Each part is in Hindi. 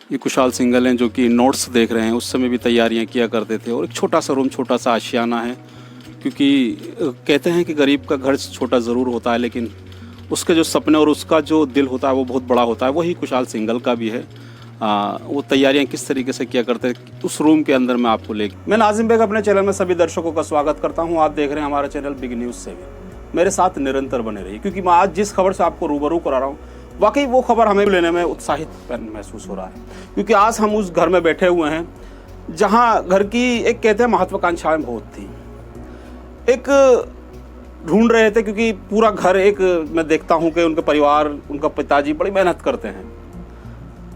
ये कुशाल सिंघल हैं जो कि नोट्स देख रहे हैं। उस समय भी तैयारियां किया करते थे और एक छोटा सा रूम, छोटा सा आशियाना है, क्योंकि कहते हैं कि गरीब का घर छोटा ज़रूर होता है लेकिन उसके जो सपने और उसका जो दिल होता है वो बहुत बड़ा होता है। वही कुशाल सिंघल का भी है। वो तैयारियां किस तरीके से किया करते हैं उस रूम के अंदर मैं आपको ले। मैं नाजिम बेग अपने चैनल में सभी दर्शकों का स्वागत करता हूँ। आप देख रहे हैं हमारा चैनल बिग न्यूज़ 7। मेरे साथ निरंतर बने रहिए, क्योंकि मैं आज जिस खबर से आपको रूबरू करा रहा हूँ वाकई वो खबर हमें लेने में उत्साहित महसूस हो रहा है, क्योंकि आज हम उस घर में बैठे हुए हैं जहाँ घर की एक कहते हैं महत्वाकांक्षाएं बहुत थी। एक ढूंढ रहे थे, क्योंकि पूरा घर एक मैं देखता हूँ कि उनके परिवार, उनका पिताजी बड़ी मेहनत करते हैं,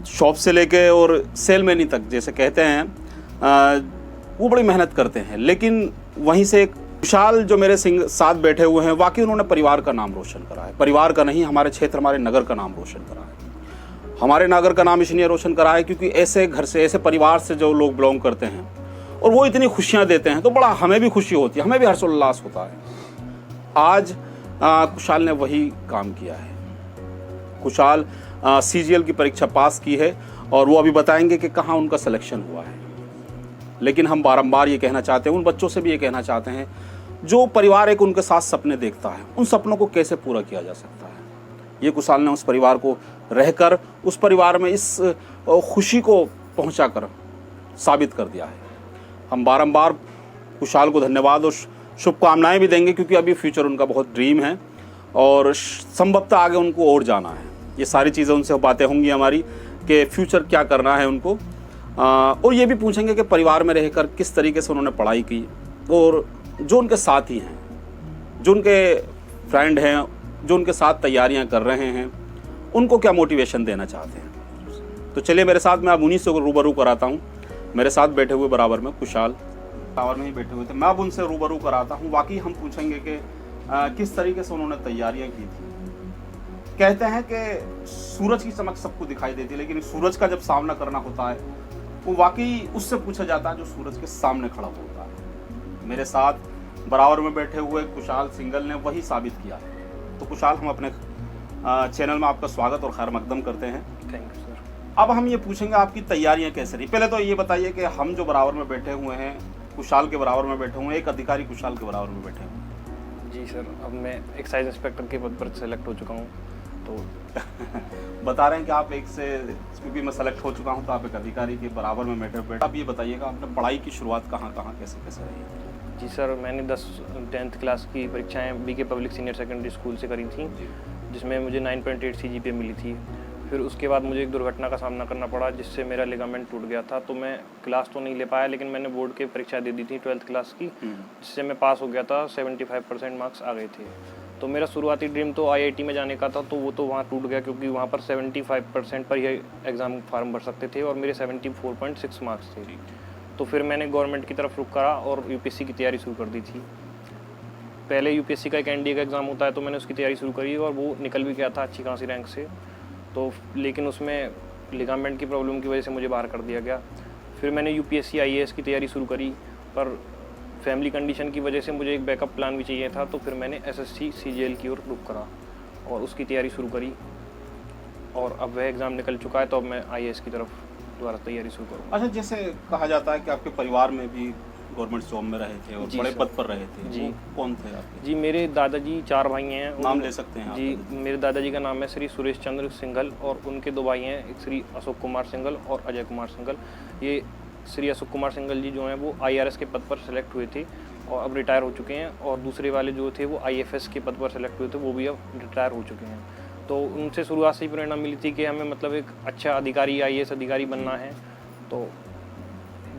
शॉप से लेके और सेलमैनी तक जैसे कहते हैं, वो बड़ी मेहनत करते हैं। लेकिन वहीं से एक कुशाल जो मेरे साथ बैठे हुए हैं, वाकई उन्होंने परिवार का नाम रोशन करा है। परिवार का नहीं, हमारे क्षेत्र, हमारे नगर का नाम रोशन करा है। हमारे नगर का नाम इसलिए रोशन करा है क्योंकि ऐसे घर से, ऐसे परिवार से जो लोग बिलोंग करते हैं और वो इतनी खुशियाँ देते हैं, तो बड़ा हमें भी खुशी होती है, हमें भी हर्षोल्लास होता है। आज कुशाल ने वही काम किया है। कुशाल CGL की परीक्षा पास की है और वो अभी बताएंगे कि कहाँ उनका सिलेक्शन हुआ है। लेकिन हम बारंबार ये कहना चाहते हैं, उन बच्चों से भी ये कहना चाहते हैं जो परिवार एक उनके साथ सपने देखता है, उन सपनों को कैसे पूरा किया जा सकता है। ये कुशाल ने उस परिवार को रहकर उस परिवार में इस खुशी को पहुंचाकर साबित कर दिया है। हम बारंबार कुशाल को धन्यवाद और शुभकामनाएं भी देंगे, क्योंकि अभी फ्यूचर उनका बहुत ड्रीम है और संभवतः आगे उनको और जाना है। ये सारी चीज़ें उनसे बातें होंगी हमारी कि फ्यूचर क्या करना है उनको, और ये भी पूछेंगे कि परिवार में रहकर किस तरीके से उन्होंने पढ़ाई की और जो उनके साथी हैं, जो उनके फ्रेंड हैं, जो उनके साथ तैयारियां कर रहे हैं, उनको क्या मोटिवेशन देना चाहते हैं। तो चलिए मेरे साथ, मैं अब उन्हीं से रूबरू कराता हूँ। मेरे साथ बैठे हुए बराबर में कुशाल टावर में ही बैठे हुए थे, मैं अब उनसे रूबरू कराता हूँ। वाकई हम पूछेंगे कि किस तरीके से उन्होंने तैयारियाँ की थी। कहते हैं कि सूरज की चमक सबको दिखाई देती है, लेकिन सूरज का जब सामना करना होता है वो वाकई उससे पूछा जाता है जो सूरज के सामने खड़ा होता है। मेरे साथ बराबर में बैठे हुए कुशाल सिंघल ने वही साबित किया है। तो कुशाल, हम अपने चैनल में आपका स्वागत और खैर मकदम करते हैं। Thank you sir. अब हम ये पूछेंगे आपकी तैयारियां कैसे रही। पहले तो ये बताइए कि हम जो बराबर में बैठे हुए हैं, कुशाल के बराबर में बैठे हुए हैं, एक अधिकारी कुशाल के बराबर में बैठे हुए हैं। जी सर, अब मैं एक्साइज इंस्पेक्टर के पद पर सेलेक्ट हो चुका हूँ। तो बता रहे हैं कि आप एक से, क्योंकि मैं सेलेक्ट हो चुका हूं, तो आप एक अधिकारी के बराबर में बैठे। आप ये बताइएगा आपने पढ़ाई की शुरुआत कहाँ कैसे कैसे रही। जी सर, मैंने 10th क्लास की परीक्षाएं BK public senior secondary school से करी थी, जिसमें मुझे 9.8 CGPA मिली थी। फिर उसके बाद मुझे एक दुर्घटना का सामना करना पड़ा, जिससे मेरा लिगामेंट टूट गया था। तो मैं क्लास तो नहीं ले पाया, लेकिन मैंने बोर्ड की परीक्षा दे दी थी 12th क्लास की, जिससे मैं पास हो गया था। 75% मार्क्स आ गए थे। तो मेरा शुरुआती ड्रीम तो IIT में जाने का था, तो वो तो वहाँ टूट गया, क्योंकि वहाँ पर 75% पर ही एग्ज़ाम फॉर्म भर सकते थे और मेरे 74.6 मार्क्स थे। तो फिर मैंने गवर्नमेंट की तरफ रुख करा और UPSC की तैयारी शुरू कर दी थी। पहले UPSC का एक NDA का एग्ज़ाम होता है, तो मैंने उसकी तैयारी शुरू करी और वो निकल भी गया था अच्छी खासी रैंक से। तो लेकिन उसमें लिगामेंट की प्रॉब्लम की वजह से मुझे बाहर कर दिया गया। फिर मैंने UPSC IAS की तैयारी शुरू करी, पर फैमिली कंडीशन की वजह से मुझे एक बैकअप प्लान भी चाहिए था। तो फिर मैंने SSC CGL की ओर रुख करा और उसकी तैयारी शुरू करी, और अब वह एग्ज़ाम निकल चुका है, तो अब मैं IAS की तरफ दोबारा तैयारी शुरू करूँ। अच्छा, जैसे कहा जाता है कि आपके परिवार में भी गवर्नमेंट जॉब में रहे थे और बड़े पद पर रहे थे। जी। कौन थे आपके? जी, मेरे दादाजी 4 भाई हैं। नाम ले सकते हैं आप? जी, मेरे दादाजी का नाम है श्री सुरेश चंद्र सिंघल और उनके 2 भाई हैं, एक श्री अशोक कुमार सिंघल और अजय कुमार सिंघल। ये श्री अशोक कुमार सिंघल जी जो हैं वो IRS के पद पर सेलेक्ट हुए थे और अब रिटायर हो चुके हैं, और दूसरे वाले जो थे वो IFS के पद पर सेलेक्ट हुए थे, वो भी अब रिटायर हो चुके हैं। तो उनसे शुरुआत से ही प्रेरणा मिली थी कि हमें मतलब एक अच्छा अधिकारी, IAS अधिकारी बनना है। तो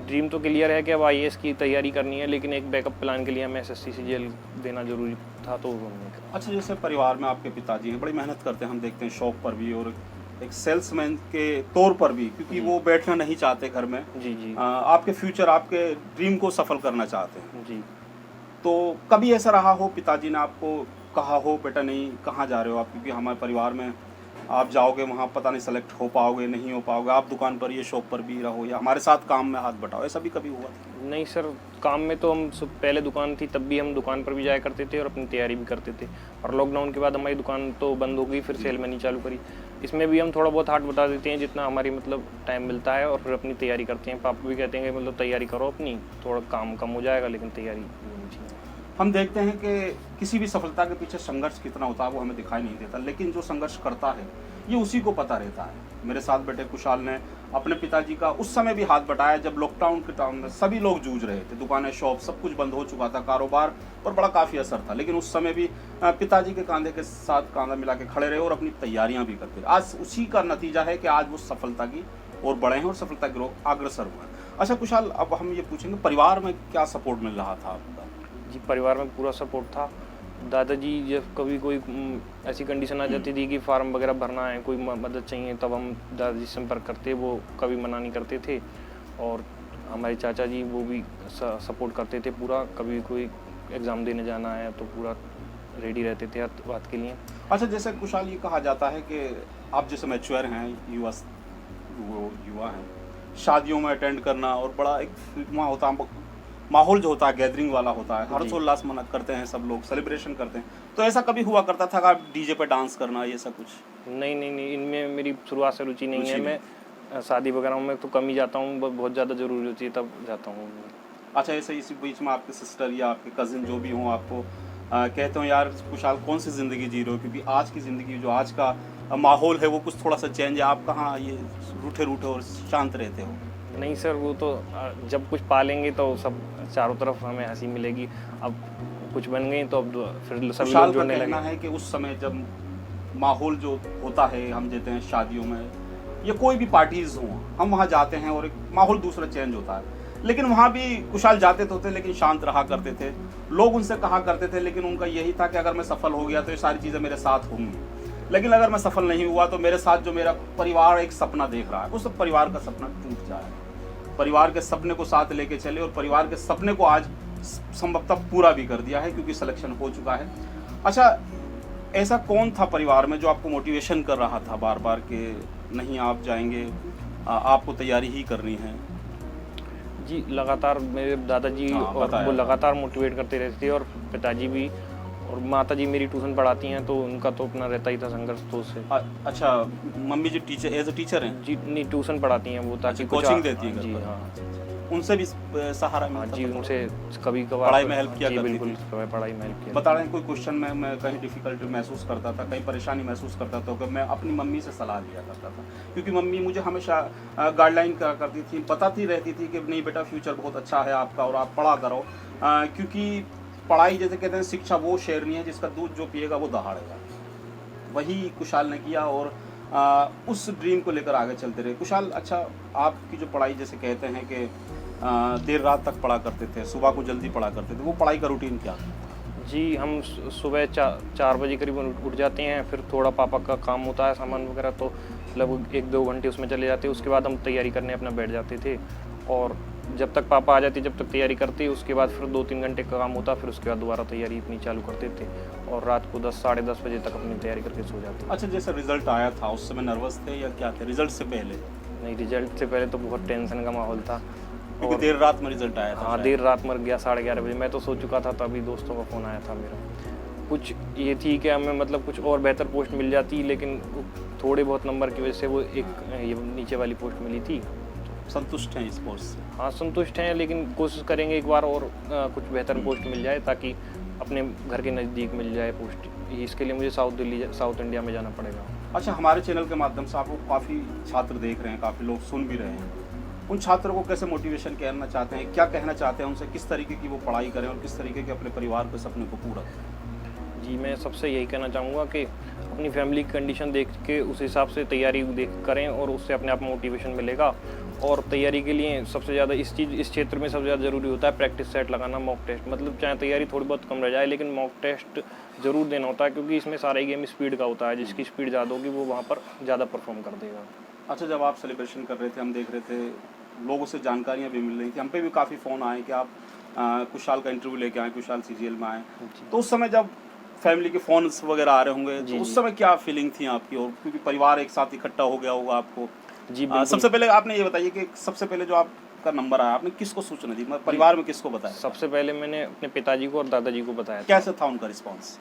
ड्रीम तो क्लियर है कि अब IAS की तैयारी करनी है, लेकिन एक बैकअप प्लान के लिए हमें SSC CGL देना जरूरी था, तो अच्छा, जैसे परिवार में आपके पिताजी हैं, बड़ी मेहनत करते हैं, हम देखते हैं शॉप पर भी और एक सेल्समैन के तौर पर भी, क्योंकि वो बैठना नहीं चाहते घर में। जी। आपके फ्यूचर, आपके ड्रीम को सफल करना चाहते हैं। जी। तो कभी ऐसा रहा हो पिताजी ने आपको कहा हो बेटा नहीं कहाँ जा रहे हो आप, क्योंकि हमारे परिवार में आप जाओगे वहाँ पता नहीं सेलेक्ट हो पाओगे नहीं हो पाओगे, आप दुकान पर ये शॉप पर भी रहो या हमारे साथ काम में हाथ बटाओ, ऐसा भी कभी हुआ? नहीं सर, काम में तो हम पहले दुकान थी तब भी हम दुकान पर भी जाया करते थे और अपनी तैयारी भी करते थे, और लॉकडाउन के बाद हमारी दुकान तो बंद हो गई, फिर सेलमैनी चालू करी। इसमें भी हम थोड़ा बहुत हार्ड बता देते हैं जितना हमारी मतलब टाइम मिलता है, और फिर अपनी तैयारी करते हैं। पापा भी कहते हैं कि मतलब तैयारी करो अपनी, थोड़ा काम कम हो जाएगा लेकिन तैयारी होनी चाहिए। हम देखते हैं कि किसी भी सफलता के पीछे संघर्ष कितना होता है वो हमें दिखाई नहीं देता, लेकिन जो संघर्ष करता है ये उसी को पता रहता है। मेरे साथ बैठे कुशाल ने अपने पिताजी का उस समय भी हाथ बटाया जब लॉकडाउन के टाइम में सभी लोग जूझ रहे थे, दुकानें शॉप सब कुछ बंद हो चुका था, कारोबार पर बड़ा काफ़ी असर था, लेकिन उस समय भी पिताजी के कंधे के साथ कंधा मिला के खड़े रहे और अपनी तैयारियां भी करते रहे। आज उसी का नतीजा है कि आज वो सफलता की ओर बढ़े हैं और सफलता की ओर अग्रसर हुए हैं। अच्छा कुशाल, अब हम ये पूछेंगे परिवार में क्या सपोर्ट मिल रहा था आपका? जी, परिवार में पूरा सपोर्ट था। दादाजी जब कभी कोई ऐसी कंडीशन आ जाती थी कि फार्म वगैरह भरना है, कोई मदद चाहिए, तब हम दादाजी से संपर्क करते, वो कभी मना नहीं करते थे। और हमारे चाचा जी वो भी सपोर्ट करते थे पूरा, कभी कोई एग्ज़ाम देने जाना है तो पूरा रेडी रहते थे हर बात के लिए। अच्छा, जैसे कुशाल ये कहा जाता है कि आप जैसे मैच्योर हैं, युवा हैं, शादियों में अटेंड करना और बड़ा एक वहाँ होता है माहौल जो होता है गैदरिंग वाला होता है, हर्षोल्लास मना करते हैं, सब लोग सेलिब्रेशन करते हैं, तो ऐसा कभी हुआ करता था कि डीजे पे डांस करना ये सब कुछ? नहीं, इनमें मेरी शुरुआत से रुचि नहीं है। मैं शादी वगैरह में तो कम ही जाता हूँ, बहुत ज़्यादा ज़रूरी होती है तब जाता हूँ। अच्छा, ऐसे इसी बीच में आपके सिस्टर या आपके कजिन जो भी हों आपको कहते हो यार कुशाल कौन सी ज़िंदगी जी रहे हो, क्योंकि आज की ज़िंदगी जो आज का माहौल है वो कुछ थोड़ा सा चेंज है, आप कहाँ ये रूठे रूठे और शांत रहते हो? नहीं सर, वो तो जब कुछ पालेंगे तो सब चारों तरफ हमें हंसी मिलेगी। अब कुछ बन गई तो अब फिर सभी लोग जुड़ने लगे। कहना है कि उस समय जब माहौल जो होता है, हम देते हैं शादियों में या कोई भी पार्टीज हों, हम वहाँ जाते हैं और एक माहौल दूसरा चेंज होता है, लेकिन वहाँ भी कुशाल जाते तो थे लेकिन शांत रहा करते थे। लोग उनसे कहा करते थे, लेकिन उनका यही था कि अगर मैं सफल हो गया तो ये सारी चीज़ें मेरे साथ होंगी, लेकिन अगर मैं सफल नहीं हुआ तो मेरे साथ जो मेरा परिवार एक सपना देख रहा है उस परिवार का सपना टूट जाए। परिवार के सपने को साथ लेके चले और परिवार के सपने को आज संभवतः पूरा भी कर दिया है क्योंकि सिलेक्शन हो चुका है। अच्छा, ऐसा कौन था परिवार में जो आपको मोटिवेशन कर रहा था बार बार कि नहीं आप जाएंगे, आपको तैयारी ही करनी है? जी, लगातार मेरे दादाजी और वो लगातार मोटिवेट करते रहते थे, और पिताजी भी, और माता जी मेरी ट्यूशन पढ़ाती हैं तो उनका तो अपना रहता ही था संघर्ष तो उससे। अच्छा, मम्मी जी टीचर एज ए टीचर हैं? जी नहीं, ट्यूशन पढ़ाती हैं वो, ताकि कोचिंग देती हैं? जी हाँ। उनसे भी सहारा मिलता? जी, उनसे कभी कभार पढ़ाई में हेल्प किया करती थी? बिल्कुल, पढ़ाई में हेल्प किया। बता रहे हैं कोई क्वेश्चन में मैं कहीं डिफिकल्टी महसूस करता था, कहीं परेशानी महसूस करता था, तो मैं अपनी मम्मी से सलाह लिया करता था, क्योंकि मम्मी मुझे हमेशा गाइडलाइन करा करती थी, बताती रहती थी कि नहीं बेटा फ्यूचर बहुत अच्छा है आपका और आप पढ़ा करो, क्योंकि पढ़ाई जैसे कहते हैं शिक्षा वो शेरनी है जिसका दूध जो पिएगा वो दहाड़ेगा। वही कुशाल ने किया और उस ड्रीम को लेकर आगे चलते रहे। कुशाल, अच्छा आपकी जो पढ़ाई जैसे कहते हैं कि देर रात तक पढ़ा करते थे, सुबह को जल्दी पढ़ा करते थे, वो पढ़ाई का रूटीन क्या था? जी, हम सुबह 4 बजे करीबन उठ जाते हैं, फिर थोड़ा पापा का काम होता है सामान वगैरह, तो लगभग 1-2 घंटे उसमें चले जाते, उसके बाद हम तैयारी करने अपना बैठ जाते थे, और जब तक पापा आ जाते जब तक तैयारी करते, उसके बाद फिर 2-3 घंटे का काम होता, फिर उसके बाद दोबारा तैयारी अपनी चालू करते थे, और रात को 10 साढ़े 10 बजे तक अपनी तैयारी करके सो जाते। अच्छा, जैसे रिजल्ट आया था उस समय नर्वस थे या क्या थे रिजल्ट से पहले? नहीं, रिजल्ट से पहले तो बहुत टेंशन का माहौल था, क्योंकि देर रात में रिजल्ट आया था। हाँ, देर रात में 11-11:30 बजे मैं तो सो चुका था, तभी दोस्तों का फ़ोन आया था मेरा। कुछ ये थी कि हमें मतलब कुछ और बेहतर पोस्ट मिल जाती, लेकिन थोड़े बहुत नंबर की वजह से वो एक ये नीचे वाली पोस्ट मिली थी। संतुष्ट हैं इस पोस्ट से? हाँ, संतुष्ट हैं, लेकिन कोशिश करेंगे एक बार और कुछ बेहतर पोस्ट मिल जाए, ताकि अपने घर के नज़दीक मिल जाए पोस्ट। इसके लिए मुझे साउथ इंडिया में जाना पड़ेगा। अच्छा, हमारे चैनल के माध्यम से आपको काफ़ी छात्र देख रहे हैं, काफ़ी लोग सुन भी रहे हैं, उन छात्रों को कैसे मोटिवेशन करना चाहते हैं, क्या कहना चाहते हैं उनसे, किस तरीके की वो पढ़ाई करें और किस तरीके के अपने परिवार के सपने को पूरा करें? जी, मैं सबसे यही कहना चाहूँगा कि अपनी फैमिली की कंडीशन देख के उस हिसाब से तैयारी करें, और उससे अपने आप मोटिवेशन मिलेगा। और तैयारी के लिए सबसे ज़्यादा इस क्षेत्र में सबसे ज़्यादा ज़रूरी होता है प्रैक्टिस सेट लगाना, मॉक टेस्ट। मतलब चाहे तैयारी थोड़ी बहुत कम रह जाए, लेकिन मॉक टेस्ट ज़रूर देना होता है, क्योंकि इसमें सारा ही गेम स्पीड का होता है, जिसकी स्पीड ज़्यादा होगी वो वहाँ पर ज़्यादा परफॉर्म कर देगा। अच्छा, जब आप सेलिब्रेशन कर रहे थे, हम देख रहे थे लोगों से जानकारियाँ भी मिल रही थी, हम पे भी काफ़ी फ़ोन आए कि आप कुशाल का इंटरव्यू लेके आए, कुशाल CGL में आए, तो उस समय जब फैमिली के फ़ोन्स वगैरह आ रहे होंगे तो उस समय क्या फीलिंग थी आपकी, और क्योंकि परिवार एक साथ इकट्ठा हो गया होगा आपको? जी, सबसे पहले आपने ये बताइए कि सबसे पहले जो आपका नंबर आया आपने किसको सूचना दी, मतलब परिवार में किसको बताया? सबसे पहले मैंने अपने पिताजी को और दादाजी को बताया। कैसा था उनका रिस्पॉन्स?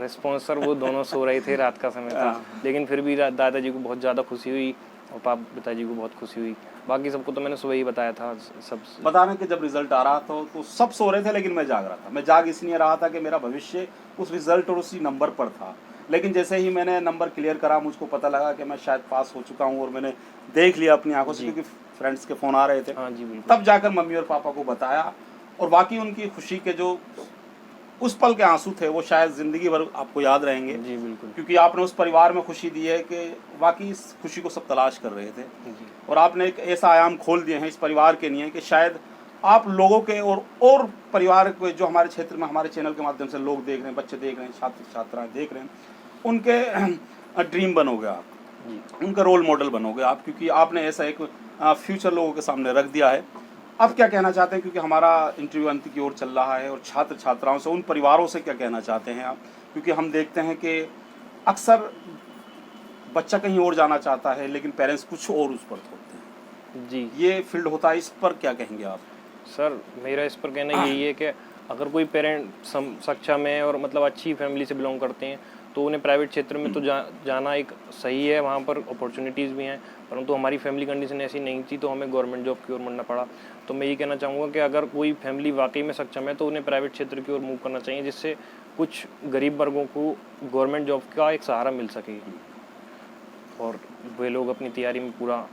रिस्पॉन्स सर वो दोनों सो रहे थे, रात का समय था, लेकिन फिर भी दादाजी को बहुत ज़्यादा खुशी हुई और पिताजी को बहुत खुशी हुई। बाकी सबको तो मैंने सुबह ही बताया था। सब बता रहे हैं कि जब रिजल्ट आ रहा था तो सब सो रहे थे, लेकिन मैं जाग रहा था। मैं जाग इसलिए रहा था कि मेरा भविष्य उस रिजल्ट और उसी नंबर पर था। लेकिन जैसे ही मैंने नंबर क्लियर करा, मुझको पता लगा कि मैं शायद पास हो चुका हूँ, और मैंने देख लिया अपनी आंखों से, क्योंकि फ्रेंड्स के फ़ोन आ रहे थे। हाँ जी बिल्कुल। तब जाकर मम्मी और पापा को बताया, और वाकई उनकी खुशी के जो उस पल के आंसू थे वो शायद ज़िंदगी भर आपको याद रहेंगे। जी बिल्कुल। क्योंकि आपने उस परिवार में खुशी दी है कि वाकई इस खुशी को सब तलाश कर रहे थे, जी। और आपने एक ऐसा आयाम खोल दिए हैं इस परिवार के लिए कि शायद आप लोगों के और परिवार को, जो हमारे क्षेत्र में हमारे चैनल के माध्यम से लोग देख रहे हैं, बच्चे देख रहे हैं, छात्र छात्राएं देख रहे हैं, उनके ड्रीम बनोगे आप, उनका रोल मॉडल बनोगे आप, क्योंकि आपने ऐसा एक फ्यूचर लोगों के सामने रख दिया है। अब क्या कहना चाहते हैं, क्योंकि हमारा इंटरव्यू अंत की ओर चल रहा है, और छात्र छात्राओं से, उन परिवारों से क्या कहना चाहते हैं आप, क्योंकि हम देखते हैं कि अक्सर बच्चा कहीं और जाना चाहता है लेकिन पेरेंट्स कुछ और उस पर थोपते हैं। जी ये फील्ड होता है, इस पर क्या कहेंगे आप? सर मेरा इस पर कहना यही है कि अगर कोई पेरेंट सक्षम है और मतलब अच्छी फैमिली से बिलोंग करते हैं तो उन्हें प्राइवेट क्षेत्र में तो जाना एक सही है, वहाँ पर अपॉर्चुनिटीज़ भी हैं, परंतु हमारी फैमिली कंडीशन ऐसी नहीं थी तो हमें गवर्नमेंट जॉब की ओर मुड़ना पड़ा। तो मैं ये कहना चाहूँगा कि अगर कोई फैमिली वाकई में सक्षम है तो उन्हें प्राइवेट क्षेत्र की ओर मूव करना चाहिए, जिससे कुछ गरीब वर्गों को गवर्नमेंट जॉब का एक सहारा मिल सके, और वे लोग अपनी तैयारी में पूरा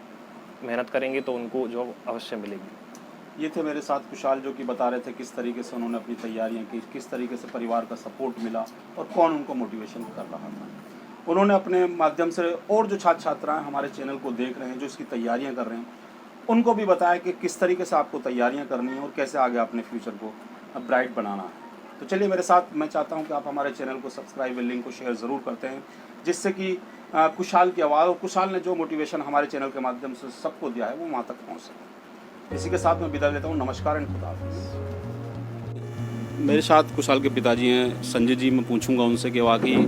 मेहनत करेंगे तो उनको जॉब अवश्य मिलेगी। ये थे मेरे साथ कुशाल, जो कि बता रहे थे किस तरीके से उन्होंने अपनी तैयारियां की, किस तरीके से परिवार का सपोर्ट मिला और कौन उनको मोटिवेशन कर रहा था। उन्होंने अपने माध्यम से और जो छात्र छात्राएं हमारे चैनल को देख रहे हैं, जो इसकी तैयारियां कर रहे हैं, उनको भी बताया कि किस तरीके से आपको तैयारियां करनी है और कैसे आगे अपने फ्यूचर को ब्राइट बनाना है। तो चलिए मेरे साथ, मैं चाहता हूँ कि आप हमारे चैनल को सब्सक्राइब, लिंक को शेयर ज़रूर करते हैं, जिससे कि कुशाल की आवाज़ और कुशाल ने जो मोटिवेशन हमारे चैनल के माध्यम से सबको दिया है वो वहाँ तक पहुँच सके। इसी के साथ मैं विदा लेता हूँ। नमस्कार एंड खुदा हाफिज़। मेरे साथ कुशाल के पिताजी हैं संजय जी। मैं पूछूंगा उनसे कि वाकई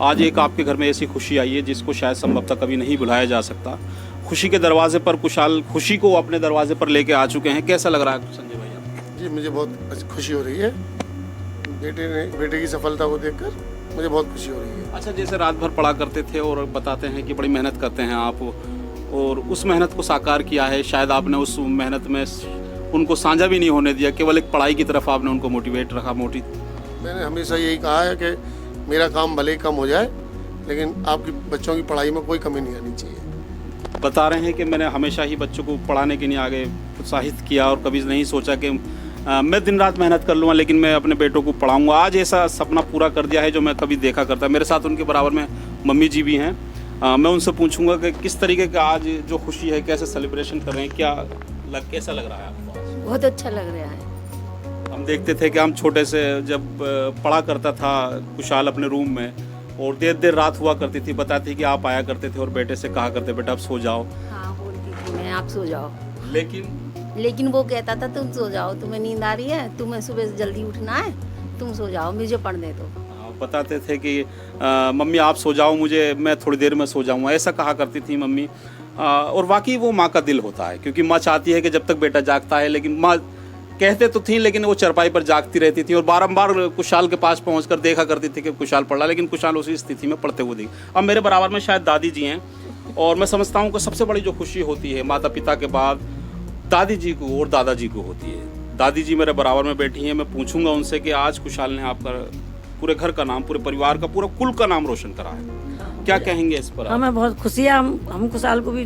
आज एक आपके घर में ऐसी खुशी आई है जिसको शायद संभवतः कभी नहीं भुलाया जा सकता। खुशी के दरवाजे पर कुशाल खुशी को अपने दरवाजे पर लेके आ चुके हैं। कैसा लग रहा है संजय भैया? जी मुझे बहुत खुशी हो रही है, बेटे की सफलता को देखकर मुझे बहुत खुशी हो रही है। अच्छा, जैसे रात भर पढ़ा करते थे और बताते हैं कि बड़ी मेहनत करते हैं आप, और उस मेहनत को साकार किया है, शायद आपने उस मेहनत में उनको साझा भी नहीं होने दिया, केवल एक पढ़ाई की तरफ आपने उनको मोटिवेट रखा। मैंने हमेशा यही कहा है कि मेरा काम भले ही कम हो जाए लेकिन आपकी बच्चों की पढ़ाई में कोई कमी नहीं आनी चाहिए। बता रहे हैं कि मैंने हमेशा ही बच्चों को पढ़ाने के लिए आगे उत्साहित किया और कभी नहीं सोचा कि मैं दिन रात मेहनत कर लूँगा लेकिन मैं अपने बेटों को पढ़ाऊँगा। आज ऐसा सपना पूरा कर दिया है जो मैं कभी देखा करता। मेरे साथ उनके बराबर में मम्मी जी भी हैं। मैं उनसे पूछूंगा कि किस तरीके का आज जो खुशी है, कैसे सेलिब्रेशन कर रहे हैं, कैसा लग रहा है आपको आज? बहुत अच्छा लग रहा है। हम देखते थे कि हम छोटे से जब पढ़ा करता था कुशाल अपने रूम में, और देर देर रात हुआ करती थी, बताती कि आप आया करते थे और बेटे से कहा करते बेटा आप सो जाओ। हाँ बोलती थी मैं आप सो जाओ, लेकिन वो कहता था तुम सो जाओ, तुम्हें नींद आ रही है, तुम्हें सुबह जल्दी उठना है, तुम सो जाओ, मुझे पढ़ने दो। बताते थे कि मम्मी आप सो जाओ, मैं थोड़ी देर में सो जाऊँगा, ऐसा कहा करती थी मम्मी। और वाकई वो माँ का दिल होता है, क्योंकि माँ चाहती है कि जब तक बेटा जागता है, लेकिन माँ कहते तो थी लेकिन वो चरपाई पर जागती रहती थी और बारंबार कुशाल के पास पहुंचकर देखा करती थी कि कुशाल पढ़ रहा, लेकिन कुशाल उसी स्थिति में पढ़ते हुए दिखे। अब मेरे बराबर में शायद दादी जी हैं, और मैं समझता हूँ कि सबसे बड़ी जो खुशी होती है माता पिता के बाद दादी जी को और दादाजी को होती है। दादी जी मेरे बराबर में बैठी हैं। मैं पूछूंगा उनसे कि आज कुशाल ने आपका पूरे घर का नाम, पूरे परिवार का, पूरा कुल का नाम रोशन करा है, क्या कहेंगे इस पर? हमें बहुत खुशी है। हम कुशाल को भी,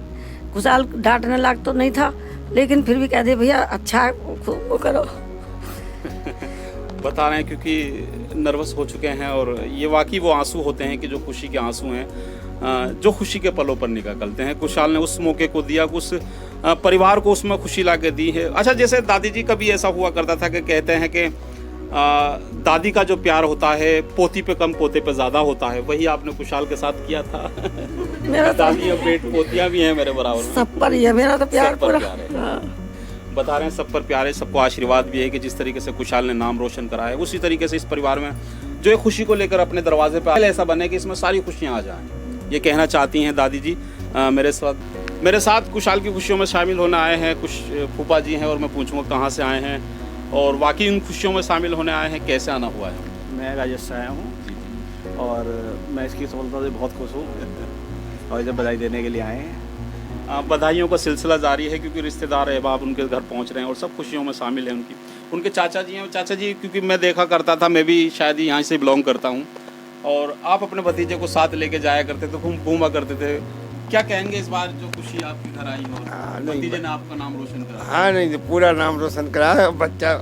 कुशाल डांटने लायक तो नहीं था लेकिन फिर भी कह दे भैया अच्छा वो करो। बता रहे हैं क्योंकि नर्वस हो चुके हैं, और ये वाकई वो आंसू होते हैं कि जो खुशी के आंसू हैं, जो खुशी के पलों पर निकलते हैं। कुशाल ने उस मौके को दिया, उस परिवार को उसमें खुशी ला के दी है। अच्छा, जैसे दादी जी का भी ऐसा हुआ करता था कि कहते हैं कि दादी का जो प्यार होता है पोती पे कम पोते पे ज़्यादा होता है, वही आपने कुशाल के साथ किया था। मेरा दादी और बेट पोतियाँ भी हैं मेरे बराबर में। सब पर ही है मेरा तो प्यार पूरा। बता रहे हैं सब पर प्यार है, सबको आशीर्वाद भी है कि जिस तरीके से कुशाल ने नाम रोशन करा है, उसी तरीके से इस परिवार में जो एक खुशी को लेकर अपने दरवाजे पर ऐसा बने कि इसमें सारी खुशियाँ आ जाएं, ये कहना चाहती हैं दादी जी। मेरे साथ कुशाल की खुशियों में शामिल होने आए हैं कुछ फूफा जी हैं, और मैं पूछूंगा कहाँ से आए हैं और वाकई इन खुशियों में शामिल होने आए हैं, कैसे आना हुआ है? मैं राजस्थान से आया हूँ। और मैं इसकी सफलता से बहुत खुश हूँ और इसे बधाई देने के लिए आए हैं। बधाइयों का सिलसिला जारी है क्योंकि रिश्तेदार अहबाब उनके घर पहुंच रहे हैं और सब खुशियों में शामिल हैं उनके चाचा जी हैं। चाचा जी, क्योंकि मैं देखा करता था, मैं भी शायद यहाँ से बिलोंग करता हूँ, और आप अपने भतीजे को साथ लेके जाया करते थे, घूमा करते थे। क्या कहेंगे इस बार जो खुशी आपके घर आई हो, भतीजे ने आपका नाम रोशन करा? हाँ नहीं, पूरा नाम रोशन करा है, बच्चा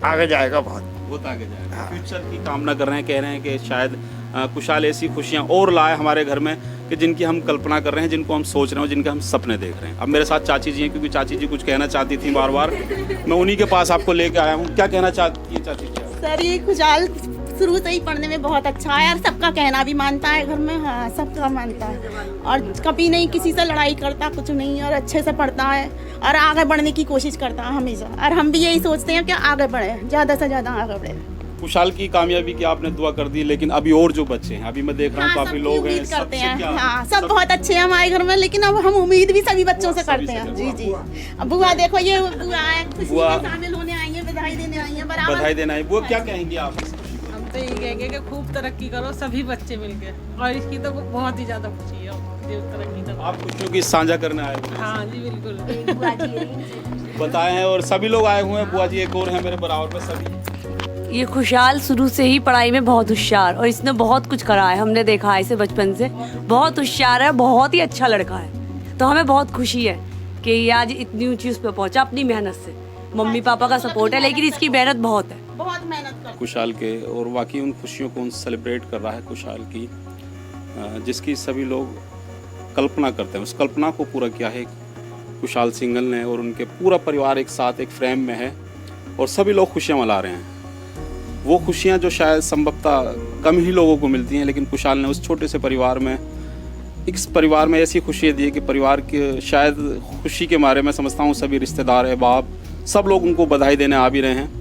आगे जाएगा, बहुत आगे जाएगा। फ्यूचर की कामना कर रहे हैं, कह रहे हैं कि शायद कुशाल ऐसी खुशियाँ और लाए हमारे घर में कि जिनकी हम कल्पना कर रहे हैं, जिनको हम सोच रहे हैं, जिनके हम सपने देख रहे हैं। अब मेरे साथ चाची जी हैं, क्योंकि चाची जी कुछ कहना चाहती थी बार बार, मैं उन्हीं के पास आपको लेके आया हूँ। क्या कहना चाहती है चाची जी? सर ये खुशहाल शुरू से ही पढ़ने में बहुत अच्छा है और सबका कहना भी मानता है घर में। हाँ, सबका मानता है और कभी नहीं किसी से लड़ाई करता, कुछ नहीं, और अच्छे से पढ़ता है और आगे बढ़ने की कोशिश करता है हमेशा। और हम भी यही सोचते हैं कि आगे बढ़े, ज़्यादा से ज़्यादा आगे बढ़े। खुशहाल की कामयाबी की आपने दुआ कर दी, लेकिन अभी और जो बच्चे हैं, अभी मैं देख रहा हूँ हाँ, काफी लोग हैं, उम्मीद करते सबसे हैं। क्या- हाँ, सब बहुत अच्छे हैं हमारे घर में, लेकिन अब हम उम्मीद भी सभी बच्चों से करते हैं। जी जी। अब बुआ देखो, ये बुआ है, खुशी बुआ- में शामिल होने आई है, बधाई देने आई है। बराबर बधाई देना है। वो क्या कहेंगे आप? हम तो यही कहेंगे कि खूब तरक्की करो सभी बच्चे मिलके, और इसकी तो बहुत ही ज़्यादा खुशी है, जो तरक्की करो। आप खुशियों की साझा करने आए हुए हैं। हाँ जी बिल्कुल। बताए हैं, और सभी लोग आए हुए हैं। बुआ जी एक और हैं मेरे बराबर में सभी। ये खुशहाल शुरू से ही पढ़ाई में बहुत होशियार, और इसने बहुत कुछ करा है, हमने देखा है इसे बचपन से। बहुत होशियार है, बहुत ही अच्छा लड़का है। तो हमें बहुत खुशी है कि ये आज इतनी ऊंची उस पर पहुंचा अपनी मेहनत से। मम्मी पापा का सपोर्ट है, लेकिन इसकी मेहनत बहुत है। बहुत मेहनत करते खुशहाल के, और वाकई उन खुशियों को सेलिब्रेट कर रहा है खुशहाल की, जिसकी सभी लोग कल्पना करते हैं। उस कल्पना को पूरा किया है खुशहाल सिंगल ने, और उनके पूरा परिवार एक साथ एक फ्रेम में है और सभी लोग खुशियाँ मना रहे हैं। वो खुशियाँ जो शायद संभवतः कम ही लोगों को मिलती हैं, लेकिन खुशहाल ने उस छोटे से परिवार में, इस परिवार में ऐसी खुशियाँ दी कि परिवार के शायद खुशी के मारे मैं समझता हूँ सभी रिश्तेदार, अहबाब, सब लोग उनको बधाई देने आ भी रहे हैं।